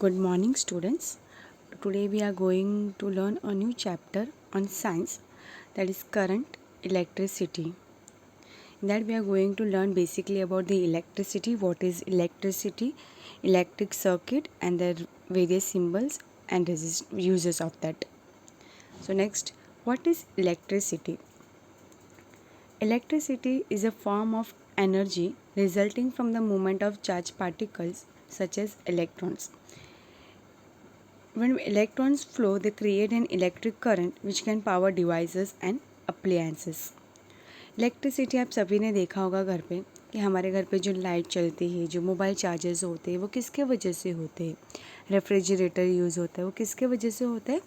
Good morning, students. Today we are going to learn a new chapter on science, that is current electricity. In that we are going to learn basically about the electricity, what is electricity, electric circuit and their various symbols and uses of that. So next, what is electricity? Electricity is a form of energy resulting from the movement of charged particles such as electrons. When electrons flow, they create an electric current which can power devices and appliances. Electricity आप सभी ने देखा होगा घर पे कि हमारे घर पे जो लाइट चलती है, जो मोबाइल चार्जर्स होते हैं, वो किसके वजह से होते हैं. रेफ्रिजरेटर यूज़ होता है, वो किसके वजह से होता है?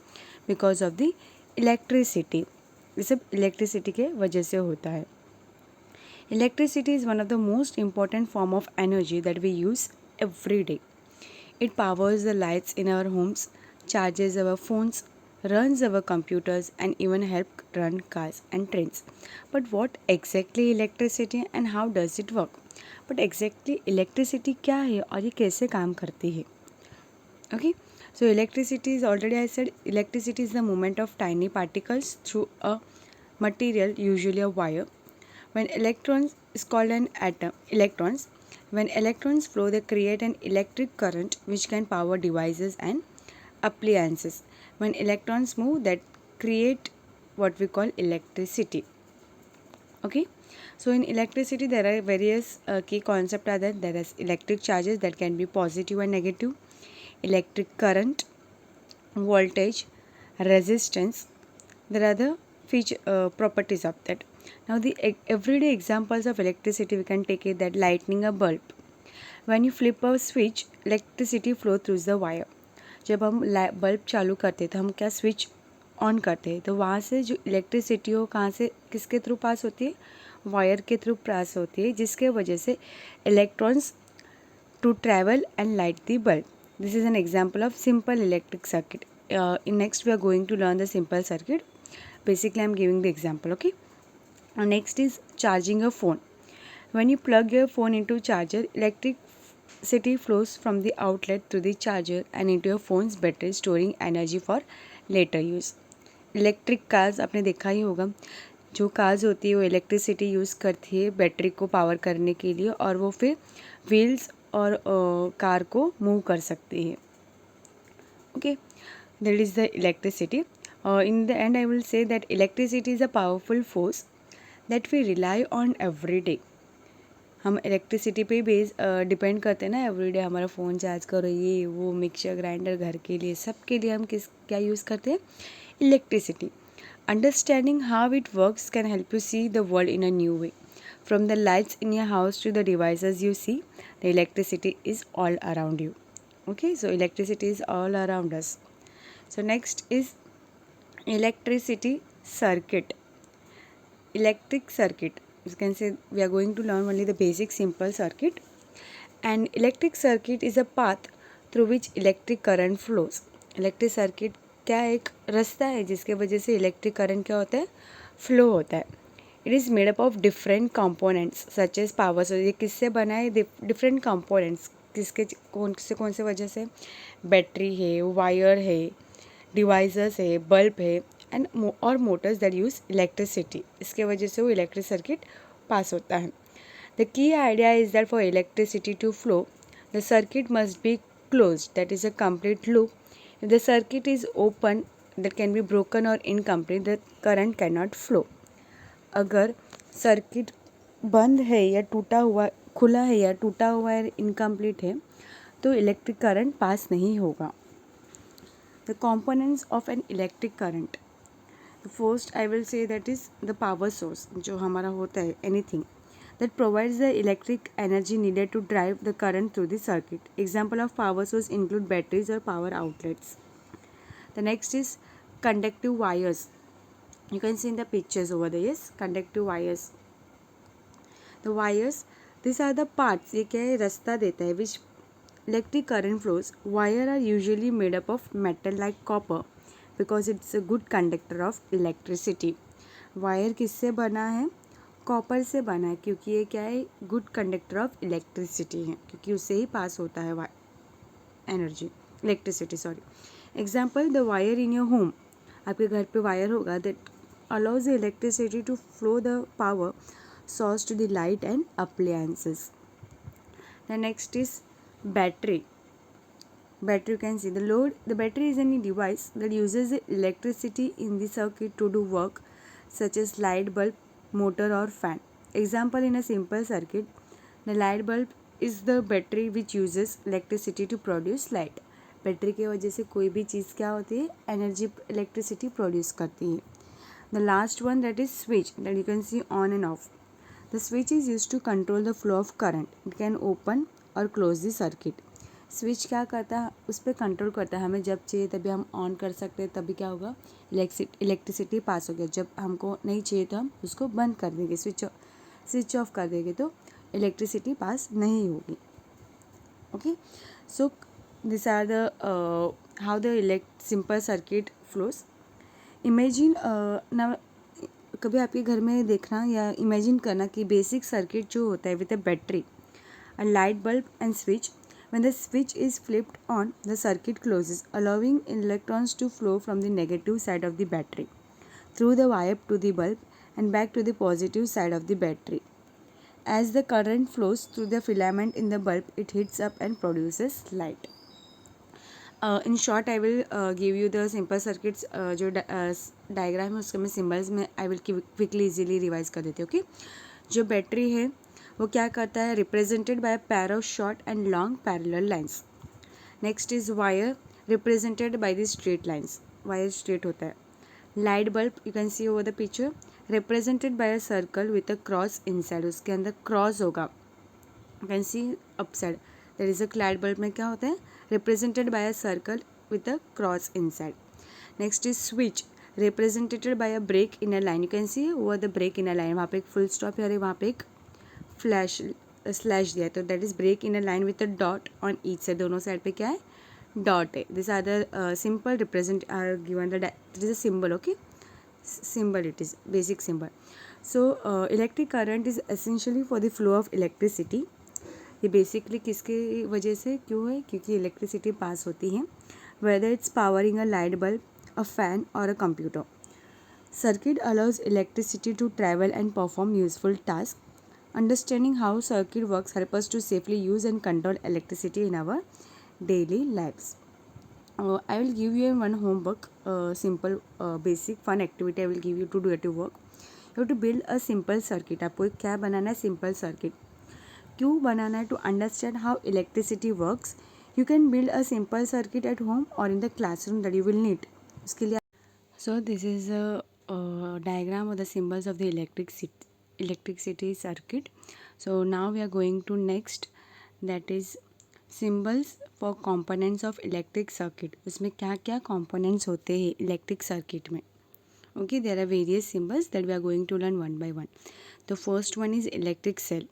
Because of the electricity. ये सब इलेक्ट्रिसिटी के वजह से होता है. Electricity is one of the most important form of energy that we use every day. It powers the lights in our homes, charges our phones, runs our computers, and even help run cars and trains. But what exactly electricity and how does it work? But exactly electricity क्या है और ये कैसे काम करती है? Okay, so electricity is already I said electricity is the movement of tiny particles through a material, usually a wire. When electrons is called an atom. When electrons flow, they create an electric current which can power devices and appliances. When electrons move, that create what we call electricity. Okay, so in electricity there are various key concepts are there. There is electric charges that can be positive and negative, electric current, voltage, resistance. There are the properties of that. Now the everyday examples of electricity we can take it that lighting a bulb. When you flip a switch, electricity flow through the wire. जब हम bulb चालू करते हैं तो हम क्या switch on करते हैं तो वहाँ से जो इलेक्ट्रिसिटी हो कहाँ से किसके थ्रू पास होती है? वायर के थ्रू पास होती है, जिसके वजह से electrons to travel and light the bulb. This is an example of simple electric circuit. In next we are going to learn the simple circuit. Basically I am giving the example. Okay, next is charging a phone. When you plug your phone into charger, electricity flows from the outlet to the charger and into your phone's battery, storing energy for later use. Electric cars आपने देखा ही होगा. जो cars होती है वो electricity use करती है battery को पावर करने के लिए और वो फिर व्हील्स और कार को मूव कर सकती है. Okay, that is the electricity. In the end I will say that electricity is a powerful force that we rely on every day. हम इलेक्ट्रिसिटी पे बेस डिपेंड करते हैं ना एवरीडे. हमारा फ़ोन चार्ज करो, ये वो मिक्सर ग्राइंडर घर के लिए सब के लिए हम क्या यूज़ करते हैं? Electricity. Understanding how it works can help you see the world in a new way. From the lights in your house to the devices you see, the electricity is all around you. Okay, so electricity is all around us. So next is electricity circuit. Electric circuit, you can say we are going to learn only the basic simple circuit. And electric circuit is a path through which electric current flows. Electric circuit क्या एक रास्ता है जिसके वजह से electric current क्या होता है? फ्लो होता है. It is made up of different components such as power source. ये किससे बना है? डिफरेंट कंपोनेंट्स किसके कौन से वजह से? बैटरी है, वायर है, डिवाइसेस है, बल्ब है एंड और मोटर्स दैट यूज़ इलेक्ट्रिसिटी. इसके वजह से वो इलेक्ट्रिक सर्किट पास होता है. The key idea is that for electricity to flow the circuit must be closed, that is a complete loop. If the circuit is open, that can be broken or incomplete, the current cannot flow. अगर circuit बंद है या टूटा हुआ, खुला है या टूटा हुआ है, इनकम्प्लीट है, तो इलेक्ट्रिक करंट पास नहीं होगा. The components of an electric current. First I will say that is the power source. जो हमारा होता है anything that provides the electric energy needed to drive the current through the circuit. Example of power source include batteries or power outlets. The next is conductive wires. You can see in the pictures over there. Yes, conductive wires. The wires, these are the parts, ये क्या है? रास्ता देता है which electric current flows. Wire are usually made up of metal like copper because it's a good conductor of electricity. Wire किससे बना है? Copper से बना है क्योंकि ये क्या है? गुड कंडक्टर ऑफ इलेक्ट्रिसिटी है क्योंकि उससे ही पास होता है energy. Electricity sorry. Example, the wire in your home. आपके घर पे वायर होगा that allows the electricity to flow the power source to the light and appliances. The next is battery. Battery, you can see the battery is any device that uses the electricity in the circuit to do work such as light bulb, motor or fan. Example, in a simple circuit, the light bulb is the battery which uses electricity to produce light. Battery की वजह से कोई भी चीज़ क्या होती है, energy electricity produce करती है. The last one, that is switch, that you can see on and off. The switch is used to control the flow of current. It can open or close the circuit. Switch क्या करता है, उस पर control करता है. हमें जब चाहिए तभी हम ऑन कर सकते हैं, तभी क्या होगा, इलेक्ट्रिसिटी पास हो गया. जब हमको नहीं चाहिए तो हम उसको बंद कर देंगे, स्विच ऑफ कर देंगे तो इलेक्ट्रिसिटी पास नहीं होगी. Okay, so this are the how the simple circuit flows. Imagine ना, कभी आपके घर में देखना या इमेजिन करना कि बेसिक सर्किट जो होता है with a battery, a light bulb and switch. When the switch is flipped on, the circuit closes, allowing electrons to flow from the negative side of the battery through the wire to the bulb and back to the positive side of the battery. As the current flows through the filament in the bulb, it heats up and produces light. In short, I will give you the simple circuits. जो diagram है उसके मैं symbols में I will quickly easily revise कर देती हूँ. Okay, जो battery है वो क्या करता है, represented by pair of short and long parallel lines. Next is wire, represented by the straight lines, wire straight होता है. Light bulb, you can C over the picture, represented by a circle with a cross inside, उसके अंदर cross होगा. You can C upside, that is a light bulb में क्या होता है, represented by a circle with a cross inside. Next is switch, represented by a break in a line. You can see over the break in a line, वहाँ पे एक full stop है और वहाँ पे एक फ्लैश स्लैश दिया है, तो that is break in a line with a dot on each side. दोनों साइड पे क्या है, डॉट है. This are the simple represent are given the, it is a symbol. Okay, symbol, it is basic symbol. So electric current is essentially for the flow of electricity. ये basically किसके वजह से क्यों है, क्योंकि इलेक्ट्रिसिटी पास होती है. Whether it's powering a light bulb, a fan और a computer. Circuit allows electricity to travel and perform useful task. Understanding how circuit works help us to safely use and control electricity in our daily lifes. I will give you one homework, simple basic fun activity I will give you to do at your work. You have to build a simple circuit. आपको एक क्या बनाना है, simple circuit. क्यों बनाना है, to understand how electricity works. You can build a simple circuit at home और in the classroom that you will need. उसके लिए so this is a diagram of the symbols of the electricity circuit. So now we are going to next, that is symbols for components of electric circuit. उसमें क्या क्या components होते हैं electric circuit में. Okay, there are various symbols that we are going to learn one by one. The first one is electric cell.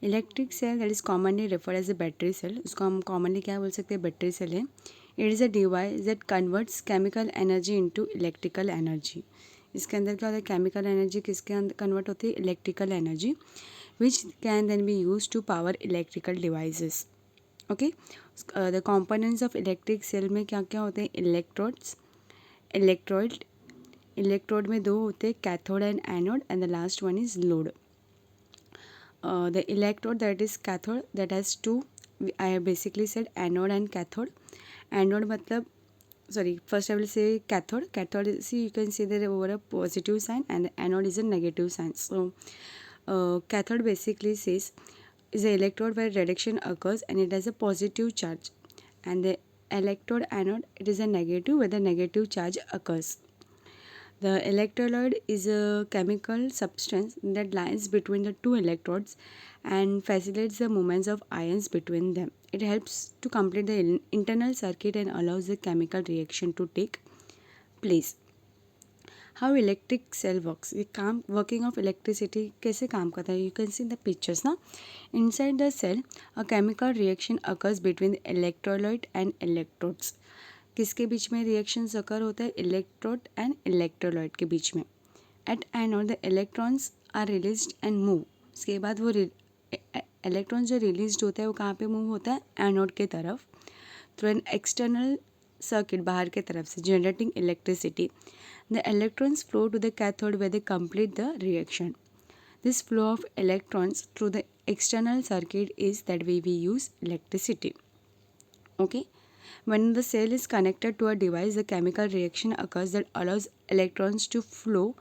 Electric cell that is commonly referred as a battery cell. उसको हम commonly क्या बोल सकते हैं, battery cell है. It is a device that converts chemical energy into electrical energy. इसके अंदर क्या होता है, केमिकल एनर्जी किसके अंदर कन्वर्ट होती है, electrical energy, which can then be use to power electrical devices. Okay, the components of electric cell में क्या क्या होते हैं, इलेक्ट्रोड्स, इलेक्ट्रोड. इलेक्ट्रोड में दो होते हैं, cathode and anode, and the last one is load. The electrode that is cathode that has two, I have basically said anode and cathode. Anode matlab, sorry, first I will say cathode. Cathode, see, you can see there over a positive sign and the anode is a negative sign. So cathode basically says is the electrode where reduction occurs and it has a positive charge, and the electrode anode, it is a negative where the negative charge occurs. The electrolyte is a chemical substance that lies between the two electrodes and facilitates the movements of ions between them. It helps to complete the internal circuit and allows the chemical reaction to take place. How electric cell works. ये काम, working of electricity कैसे काम करता है, you can see the pictures ना. Inside the cell, a chemical reaction occurs between the electrolyte and electrodes. किसके बीच में reactions अकर होता है, इलेक्ट्रोड एंड इलेक्ट्रोलाइट के बीच में. At anode the electrons are released and move. उसके बाद वो इलेक्ट्रॉन्स जो रिलीज्ड होता है वो कहाँ पे मूव होता है, एनोड के तरफ. through an external circuit बाहर के तरफ से generating electricity. The electrons flow to the cathode where they complete the reaction. This flow of electrons through the external circuit is that way we use electricity. Okay. When the cell is connected to a device, the chemical reaction occurs that allows electrons to flow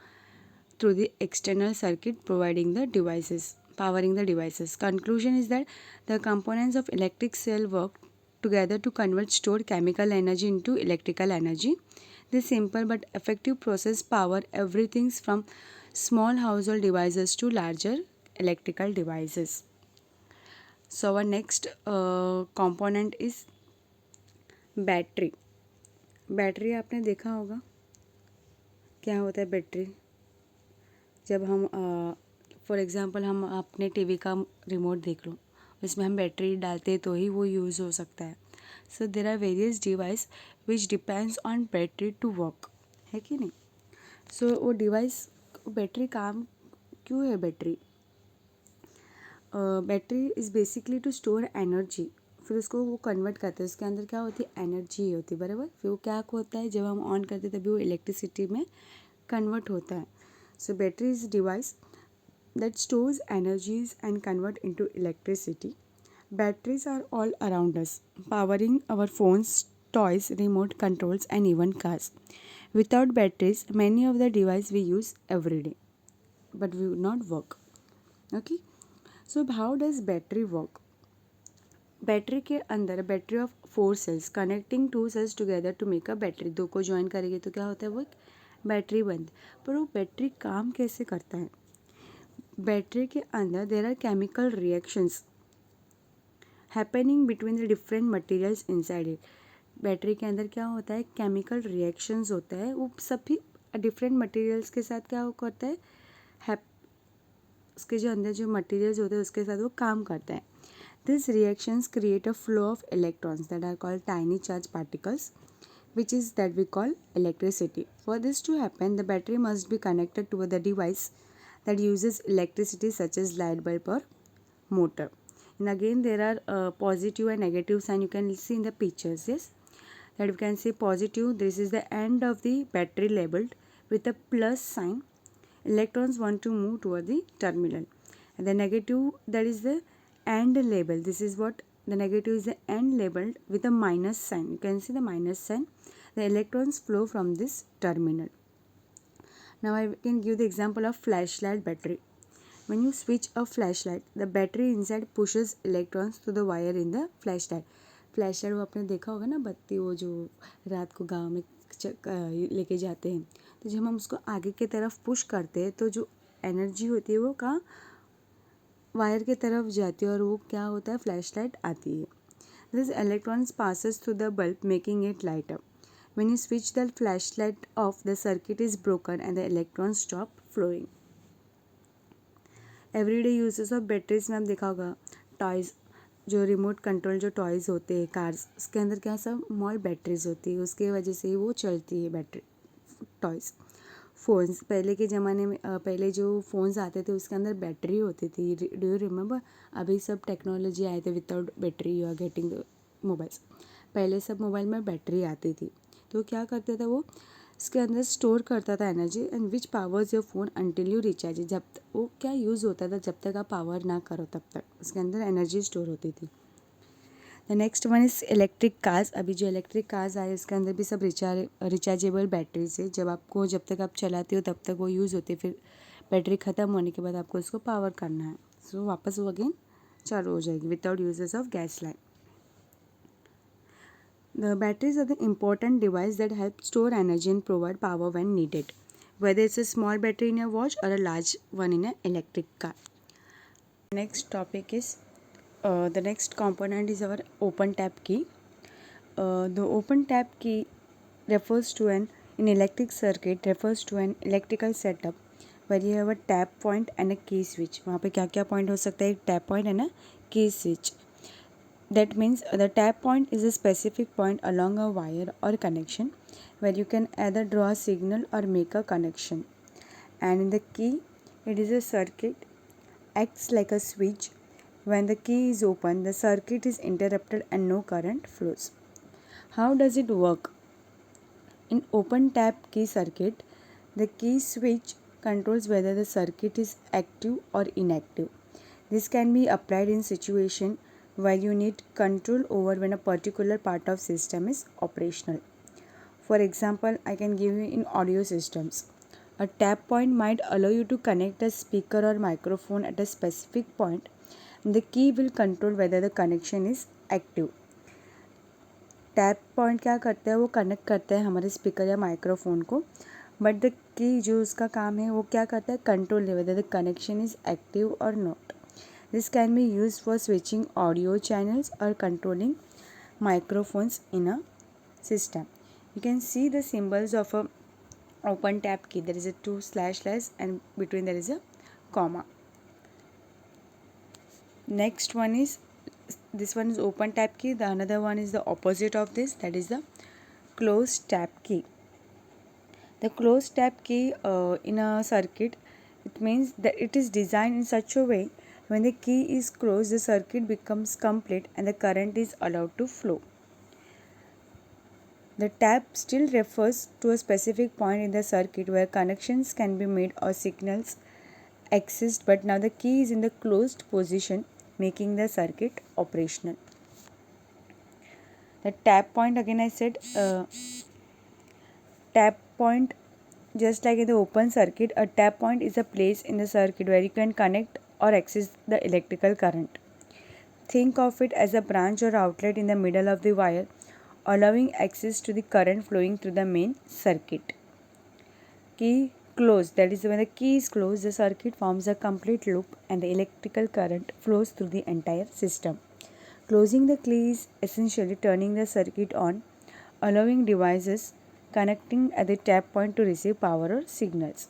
through the external circuit, powering the devices. Conclusion is that the components of electric cell work together to convert stored chemical energy into electrical energy. This simple but effective process power everything from small household devices to larger electrical devices. So our next component is battery. Battery आपने देखा होगा क्या होता है battery. जब हम for example हम अपने टीवी का रिमोट देख लो, इसमें हम बैटरी डालते तो ही वो यूज़ हो सकता है. So there are various device which depends on battery to work, है कि नहीं. सो वो डिवाइस बैटरी काम क्यों है. Battery is basically to store energy. फिर उसको वो कन्वर्ट करते हैं, उसके अंदर क्या होती है एनर्जी होती है, बराबर. फिर वो क्या होता है जब हम ऑन करते हैं तभी वो इलेक्ट्रिसिटी में कन्वर्ट होता है. So battery is device that stores energies and convert into electricity. Batteries are all around us, powering our phones, toys, remote controls and even cars. Without batteries many of the device we use every day but we would not work. Okay. So how does battery work. Battery के अंदर battery of 4 cells connecting 2 cells together to make a battery. 2 को join करेंगे तो क्या होता है वो एक बैटरी बनती. पर वो बैटरी काम कैसे करता है. बैटरी के अंदर there are chemical reactions happening between the different materials inside it. Battery के अंदर क्या होता है केमिकल रिएक्शंस होता है, वो सभी डिफरेंट मटेरियल्स के साथ क्या करता है उसके जो अंदर जो मटेरियल्स होते हैं उसके साथ वो काम करता है. These reactions create a flow of electrons that are called tiny charged particles, which is that we call electricity. For this to happen, the battery must be connected to the device that uses electricity such as light bulb or motor. And again there are positive and negative sign you can see in the pictures. Yes, that we can say positive, this is the end of the battery labeled with a plus sign. Electrons want to move toward the terminal. And the negative, that is the and label, this is what the negative is, the end labeled with a minus sign. You can see the minus sign. The electrons flow from this terminal. Now I can give the example of flashlight battery. When you switch a flashlight, the battery inside pushes electrons to the wire in the flashlight. Flashlight वो आपने देखा होगा ना, बत्ती वो जो रात को गांव में लेके जाते हैं, तो जब हम उसको आगे की तरफ पुश करते हैं तो जो एनर्जी होती है वो कहाँ वायर की तरफ जाती है और वो क्या होता है फ्लैशलाइट आती है. This electrons passes through the bulb making it light up. When you switch the flashlight off the circuit is broken and the electrons stop flowing. Everyday uses of batteries में आप देखा होगा टॉयज़, जो remote control जो toys होते हैं cars, उसके अंदर क्या सब स्मॉल बैटरीज होती है, उसके वजह से ही वो चलती है बैटरी टॉयज़. फ़ोन्स पहले के ज़माने में पहले जो फ़ोन्स आते थे उसके अंदर बैटरी होती थी. Do you remember. अभी सब टेक्नोलॉजी आए थे without battery you are getting the mobiles. पहले सब मोबाइल में बैटरी आती थी, तो क्या करते थे वो इसके अंदर स्टोर करता था energy and which powers your phone until you recharge. जब वो क्या यूज़ होता था जब तक आप पावर ना करो तब तक उसके अंदर एनर्जी स्टोर होती थी. The next one is electric cars. अभी जो इलेक्ट्रिक कार्स आए उसके अंदर भी सब रिचार्जेबल बैटरीज है. जब तक आप चलाते हो तब तक वो यूज़ होती है, फिर बैटरी ख़त्म होने के बाद आपको उसको पावर करना है, सो वापस वो अगेन चालू हो जाएगी without uses of gas line. The batteries are the important device that help store energy and provide power when needed, whether it's a small battery in a watch or a large one in an electric car. Next topic is the next component is our open tap key. The open tap key refers to in electric circuit refers to an electrical setup where you have a tap point and a key switch. वहाँ पे क्या क्या point हो सकता है, एक tap point and a key switch. That means the tap point is a specific point along a wire or connection where you can either draw a signal or make a connection. And in the key, it is a circuit, acts like a switch. When the key is open, the circuit is interrupted and no current flows. How does it work? In open tap key circuit, the key switch controls whether the circuit is active or inactive. This can be applied in situation where you need control over when a particular part of system is operational. For example, I can give you in audio systems. A tap point might allow you to connect a speaker or microphone at a specific point, and the key will control whether the connection is active. Tap point क्या करता है, वो connect करता है हमारे speaker या microphone को, but the key जो उसका काम है वो क्या करता है, control whether the connection is active और not. This can be use for switching audio channels और controlling microphones in a system. You can see the symbols of a open tap key. There is a two slash and between there is a comma. Next one is, this one is open tap key. The another one is the opposite of this, that is the closed tap key. The closed tap key in a circuit, it means that it is designed in such a way when the key is closed, the circuit becomes complete and the current is allowed to flow. The tap still refers to a specific point in the circuit where connections can be made or signals exist, but now the key is in the closed position, making the circuit operational. The tap point, again I said, tap point, just like in the open circuit, a tap point is a place in the circuit where you can connect or access the electrical current. Think of it as a branch or outlet in the middle of the wire, allowing access to the current flowing through the main circuit. Key closed, that is when the key is closed, the circuit forms a complete loop and the electrical current flows through the entire system. Closing the key is essentially turning the circuit on, allowing devices connecting at the tap point to receive power or signals.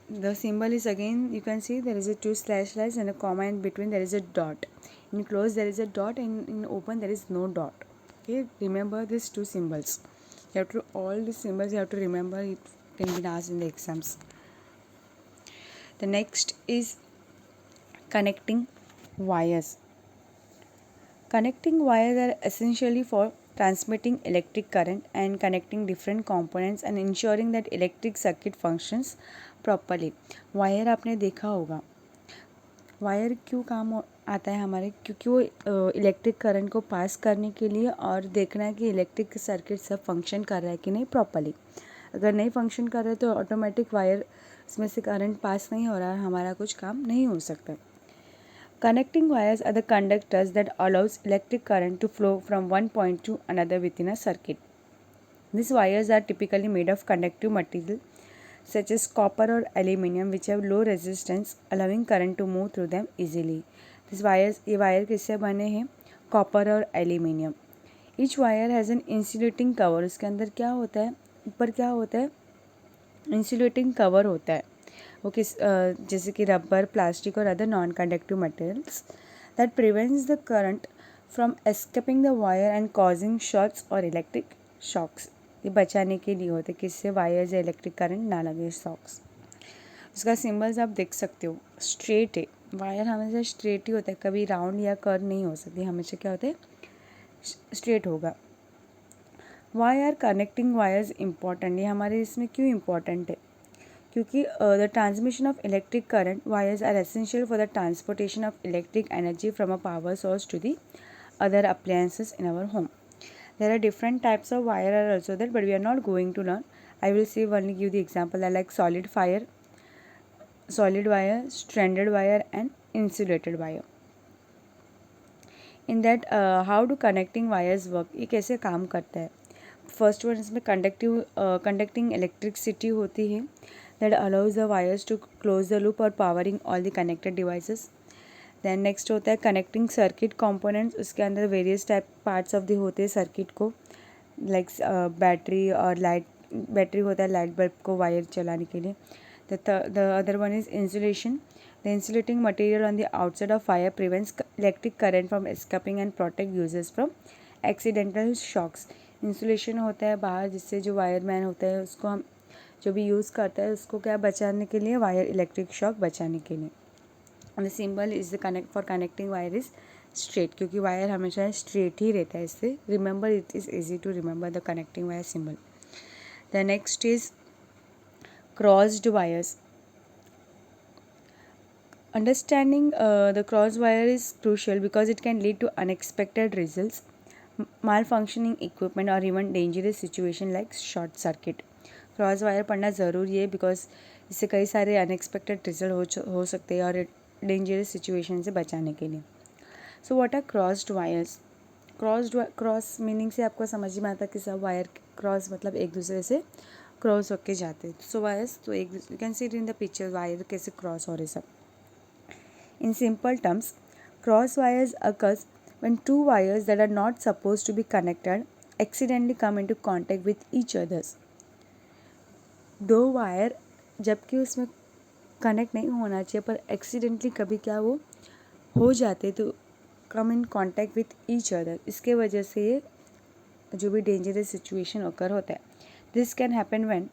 The symbol is, again you can see there is a two slash and a comma, in between there is a dot. In close there is a dot and in open there is no dot. Okay, remember these two symbols. You have to, all these symbols you have to remember, it can be asked in the exams. The next is connecting wires. Connecting wires are essentially for transmitting electric current and connecting different components and ensuring that electric circuit functions properly. Wire आपने देखा होगा, wire क्यों काम आता है हमारे, क्योंकि वो इलेक्ट्रिक करंट को पास करने के लिए और देखना है कि इलेक्ट्रिक सर्किट सब फंक्शन कर रहा है कि नहीं प्रॉपर्ली. अगर नहीं फंक्शन कर रहा है तो ऑटोमेटिक वायर इसमें से करंट पास नहीं हो रहा है, हमारा कुछ काम नहीं हो सकता. Connecting wires are the conductors that allows electric current to flow from one point to another within a circuit. These wires are typically made of conductive material such as copper or aluminum which have low resistance, allowing current to move through them easily. These wires, ये wire किससे बने हैं, copper और aluminium. Each wire has an insulating cover. उसके अंदर क्या होता है, ऊपर क्या होता है, इंसुलेटिंग कवर होता है. वो किस जैसे कि रबर, प्लास्टिक और other non conductive materials that prevents the current from escaping the wire and causing shorts और इलेक्ट्रिक शॉक्स. ये बचाने के लिए होते हैं किससे, वायर या इलेक्ट्रिक करंट ना लगे, शॉक्स. उसका सिंबल्स आप देख सकते हो, स्ट्रेट है, वायर हमेशा स्ट्रेट ही होता है, कभी राउंड या कर्व नहीं हो सकती, हमेशा क्या होता है, स्ट्रेट होगा. Why are connecting wires important, ये हमारे इसमें क्यों इम्पॉर्टेंट है, क्योंकि the transmission of electric current wires are essential for the transportation of electric energy from a power source to the other appliances in our home. There are different types of wire are also there, but we are not going to learn. I will say only give the example. I like solid wire, stranded wire, and insulated wire. In that, how do connecting wires work? ये कैसे काम करता है? First one इसमें conducting electricity होती है that allows the wires to close the loop or powering all the connected devices. Then next होता है कनेक्टिंग सर्किट कंपोनेंट्स, उसके अंदर various type parts of the होते हैं सर्किट को, लाइक बैटरी और लाइट, बैटरी होता है लाइट बल्ब को वायर चलाने के लिए. The other one is insulation. The insulating material on the outside of wire prevents electric current from escaping and protect users from accidental shocks. Insulation होता है बाहर, जिससे जो वायरमैन होता है उसको हम जो भी यूज़ करता है उसको क्या बचाने के लिए, वायर इलेक्ट्रिक शॉक बचाने के लिए. And the symbol is the for connecting wire is straight, क्योंकि वायर हमेशा स्ट्रेट ही रहता है. इससे remember, it is easy to remember the connecting wire symbol. The next is crossed wires. Understanding the cross wire is crucial because it can lead to unexpected results, malfunctioning equipment or even dangerous situation like short circuit. Cross wire पढ़ना ज़रूरी है because इससे कई सारे unexpected result हो सकते हैं और डेंजरस सिचुएशन से बचाने के लिए. So what are crossed wires. Cross meaning से आपको समझ में आता है कि सब वायर क्रॉस मतलब एक दूसरे से क्रॉस होके जाते हैं. सो वायर्स तो एक you can see it in the picture wire कैसे क्रॉस हो रहे सब. In simple terms, cross wires occurs when two wires that are not supposed to be connected accidentally come into contact with each others. दो wire जबकि उसमें connect नहीं होना चाहिए पर एक्सीडेंटली कभी क्या वो हो जाते तो come in contact with each other. इसके वजह से ये जो भी डेंजरस सिचुएशन occur होता है. This can happen when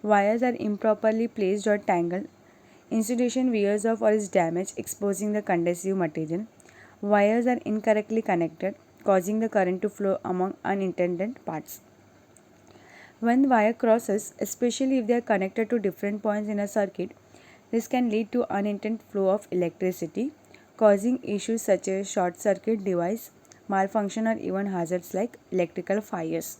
wires are improperly placed or tangled, insulation wears off or is damaged, exposing the conductive material. Wires are incorrectly connected, causing the current to flow among unintended parts. When wire crosses, especially if they are connected to different points in a circuit, this can lead to unintended flow of electricity, causing issues such as short circuit device, malfunction or even hazards like electrical fires.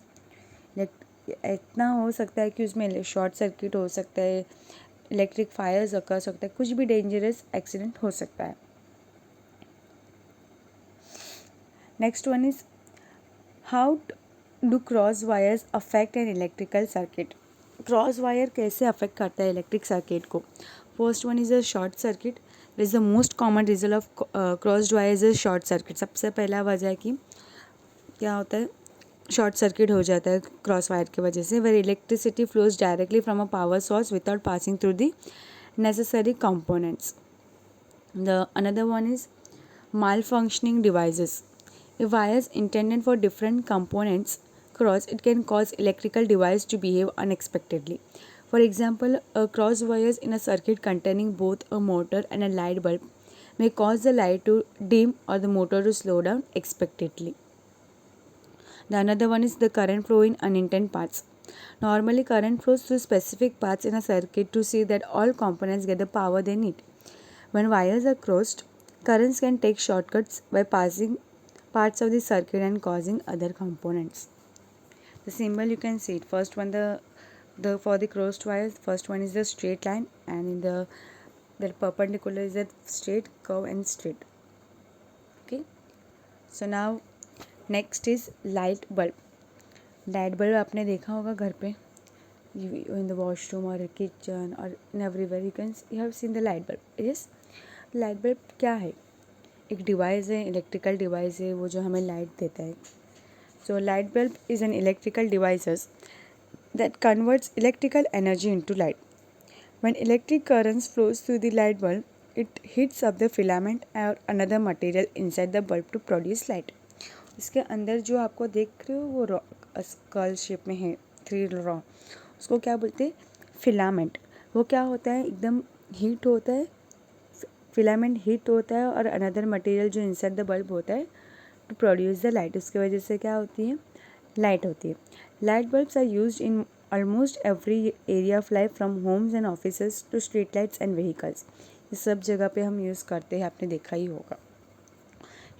इतना हो सकता है कि उसमें short circuit हो सकता है, electric Fyers कर सकता है, कुछ भी डेंजरस एक्सीडेंट हो सकता है. Next one is how do cross wires affect an electrical circuit. Cross wire कैसे अफेक्ट करता है इलेक्ट्रिक सर्किट को. First one is a short circuit. Is the most common result of crossed wires is short circuit. सबसे पहला वजह है कि क्या होता है, शॉर्ट सर्किट हो जाता है क्रॉस वायर की वजह से. Where electricity flows directly from a power source without passing through the necessary components. The another one is malfunctioning devices. If wires intended for different components cross, it can cause electrical device to behave unexpectedly. For example, cross wires in a circuit containing both a motor and a light bulb may cause the light to dim or the motor to slow down unexpectedly. The another one is the current flow in unintended paths. Normally, current flows through specific paths in a circuit to see that all components get the power they need. When wires are crossed, currents can take shortcuts by passing parts of the circuit and causing other components. The symbol you can see it. First one, the for the crossed wires, first one is the straight line, and in the perpendicular is the straight curve and straight. Okay. So now next is light bulb. Light bulb आपने देखा होगा घर पे, in the washroom और kitchen और in everywhere you have seen the light bulb. Yes, light bulb क्या है, एक डिवाइस है, इलेक्ट्रिकल डिवाइस है वो जो हमें लाइट देता है. So light bulb is an electrical devices that converts electrical energy into light. When electric currents flows through the light bulb, it heats up the filament और another material inside the bulb to produce light. इसके अंदर जो आपको देख रहे हो वो school shape में है, 3 रॉ, उसको क्या बोलते हैं, फिलामेंट. वो क्या होता है, एकदम हीट होता है, फिलामेंट हीट होता है और अनदर मटेरियल जो इनसाइड द बल्ब होता है टू प्रोड्यूस द लाइट. उसकी वजह से क्या होती है, लाइट होती है. Light bulbs are used in almost every area of life from homes and offices to street lights and vehicles. ये सब जगह पे हम यूज़ करते हैं, आपने देखा ही होगा.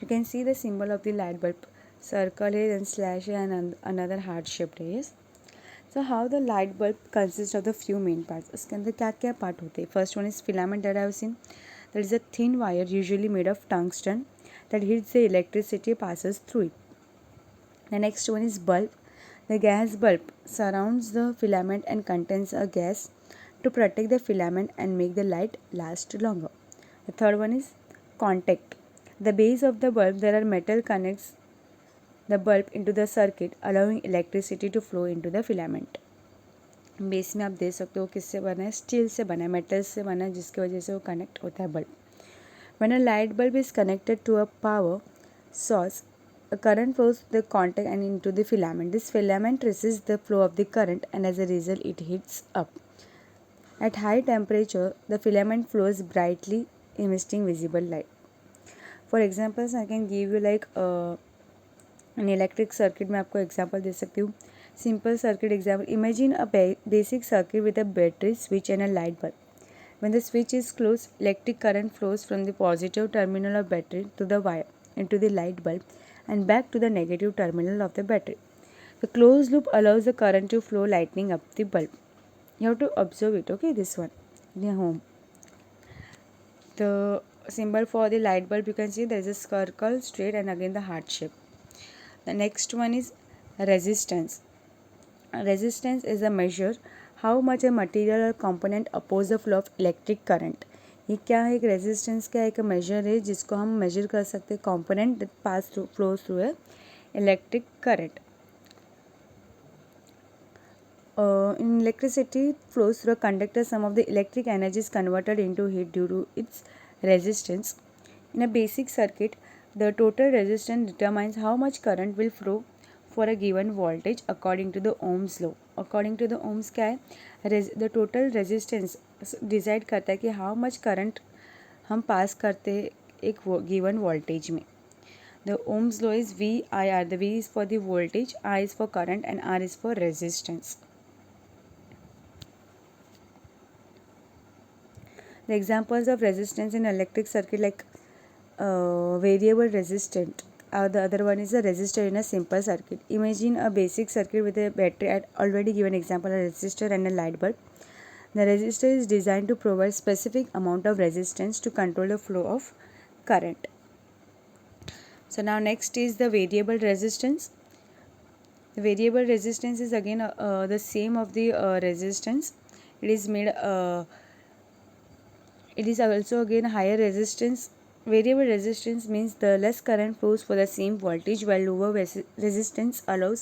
You can see the symbol of the light bulb. Circle है, then slash है, and another heart shaped है. Yes. So how the light bulb consists of the few main parts. इसके अंदर क्या क्या पार्ट होते हैं. First one is filament that I have seen. That is a thin wire usually made of tungsten that hits the electricity passes through it. The next one is bulb. The gas bulb surrounds the filament and contains a gas to protect the filament and make the light last longer. The third one is contact. The base of the bulb, there are metal connects the bulb into the circuit, allowing electricity to flow into the filament. Base में आप देख सकते हो किससे बना है, steel से बना है, मेटल से बना है, जिसकी वजह से वो कनेक्ट होता है bulb. When a light bulb is connected to a power source, a current flows the contact and into the filament. This filament resists the flow of the current and as a result it heats up. At high temperature, the filament flows brightly, emitting visible light. For examples I can give you like an electric circuit में आपको example दे सकती हूँ. Simple circuit example, imagine a basic circuit with a battery switch and a light bulb. When the switch is closed, electric current flows from the positive terminal of battery to the wire into the light bulb and back to the negative terminal of the battery. The closed loop allows the current to flow lighting up the bulb. You have to observe it, okay, this one in your home. The symbol for the light bulb, you can see there is a circle, straight, and again the heart shape. The next one is resistance. Resistance is a measure how much a material or component oppose the flow of electric current. ये क्या है? एक resistance क्या है? एक major है जिसको हम मेजर कर सकते हैं component that pass through flows through है electric current. In electricity flows through a conductor, some of the electric energy is converted into heat due to its resistance. In a basic circuit, the total resistance determines how much current will flow for a given voltage according to the Ohm's law. According to the Ohm's क्या है? The total resistance decide करता है कि how much current हम पास करते हैं एक given voltage में. The Ohm's law is VIR. The V is for the voltage, I is for current, and R is for resistance. The examples of resistance in electric circuit like variable resistant. The other one is a resistor in a simple circuit. Imagine a basic circuit with a battery. I already given example a resistor and a light bulb. The resistor is designed to provide specific amount of resistance to control the flow of current. So now next is the variable resistance. The variable resistance is again the same of the resistance. It is made. It is also again higher resistance. Variable resistance means the less current flows for the same voltage, while lower resistance allows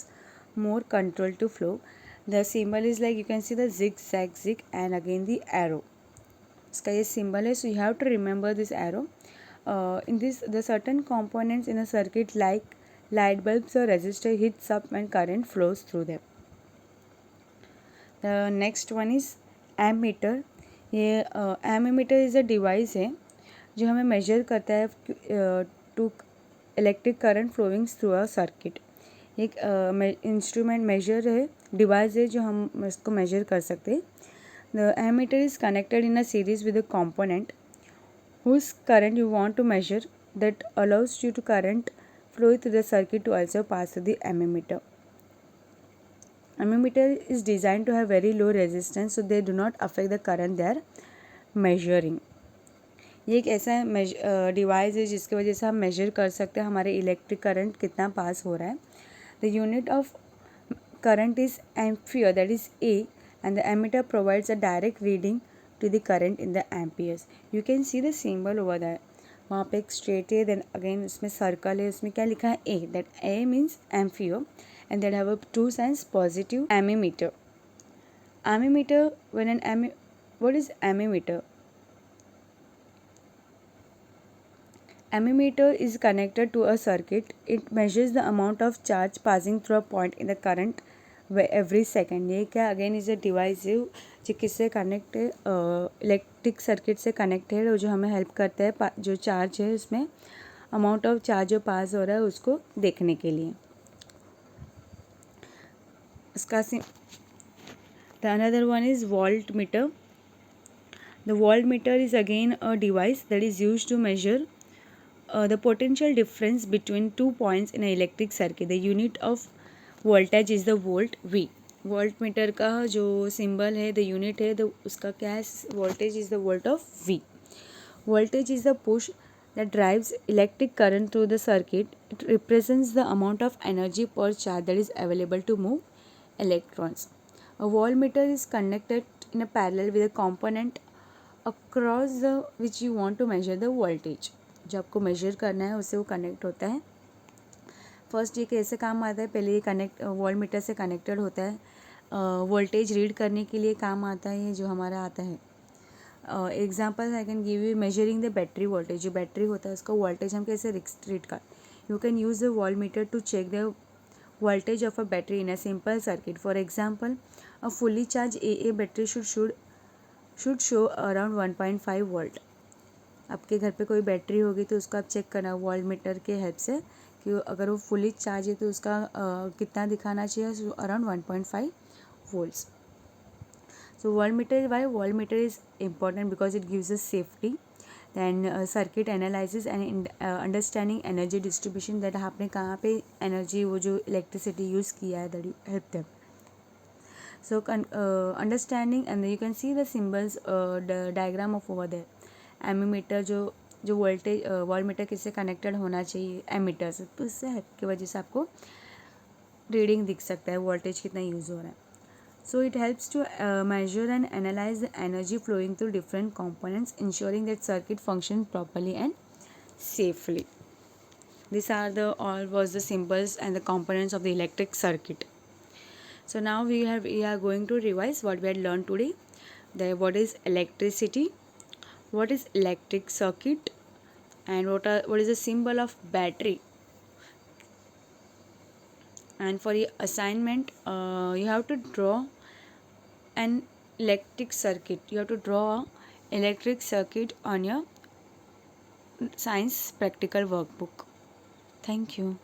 more control to flow. The symbol is like you can see the zigzag and again the arrow. इसका ये symbol है, so you have to remember this arrow. In this, the certain components in a circuit like light bulbs or resistor heats up and current flows through them. The next one is ammeter. ये एमीमीटर is a device है जो हमें measure करता है to electric current flowing through a circuit. एक instrument measure है, device है जो हम इसको मेजर कर सकते हैं. The ammeter is connected in a series with a component whose current you want to measure that allows you to current flow through the circuit to also pass through the ammeter. Ammeter is designed to have very low resistance, so they do not affect the current they are measuring. ये एक ऐसा device है जिसकी वजह से हम major कर सकते हैं हमारे इलेक्ट्रिक करंट कितना पास हो रहा है. The unit of current is ampere, that is A, and the ammeter provides a direct reading to the current in the amperes. You can see the symbol over that. वहाँ पे एक straight है, then again उसमें circle है, उसमें क्या लिखा है A, that A means ampere and that have a two signs positive ammeter. Ammeter, when an what is ammeter? Ammeter is connected to a circuit. It measures the amount of charge passing through a point in the current every second. ये क्या again is a device है जो किससे connect है, electric circuit से connect है और जो हमें हेल्प करता है जो चार्ज है उसमें अमाउंट ऑफ चार्ज जो पास हो रहा है उसको देखने के लिए. The another one is voltmeter. The voltmeter is again a device that is used to measure the potential difference between 2 points in an electric circuit. The unit of voltage is the volt V. voltmeter का जो symbol है, the unit है, उसका क्या है, voltage is the volt of V. Voltage is the push that drives electric current through the circuit. It represents the amount of energy per charge that is available to move electrons. A voltmeter is connected in a parallel with a component across which you want to measure the voltage. जो आपको major करना है उससे वो connect होता है. First ये कैसे काम आता है, पहले ये कनेक्ट वोल्टमीटर से कनेक्टेड होता है, वोल्टेज रीड करने के लिए काम आता है, ये जो हमारा आता है. Example I can give you measuring the battery voltage. जो बैटरी होता है उसका वोल्टेज हम कैसे रीड कर. You can use the voltmeter to check the voltage of a battery in a simple circuit. For example, a fully charged AA battery should show around 1.5 volt. आपके घर पे कोई बैटरी होगी तो उसको आप चेक करना वोल्ट मीटर के हेल्प से कि अगर वो फुली चार्ज है तो उसका कितना दिखाना चाहिए, around 1.5 volts. So voltmeter is important because it gives us safety. Then circuit analysis and understanding energy distribution, that आपने कहाँ पे एनर्जी वो जो इलेक्ट्रिसिटी यूज़ किया है, that help them. So understanding, and you can see the symbols, the diagram of over there. एमीमीटर जो voltage voltmeter किससे connected होना चाहिए, एमीटर से, तो इससे हेल्प की वजह से आपको रीडिंग दिख सकता है वोल्टेज कितना यूज़ हो रहा है. So it helps to measure and analyze the energy flowing through different components, ensuring that circuit functions properly and safely. These are the all was the symbols and the components of the electric circuit. So now we are going to revise what we had learned today. What is electricity, what is electric circuit, and what is the symbol of battery. And for your assignment, you have to draw an electric circuit. You have to draw an electric circuit on your science practical workbook. Thank you.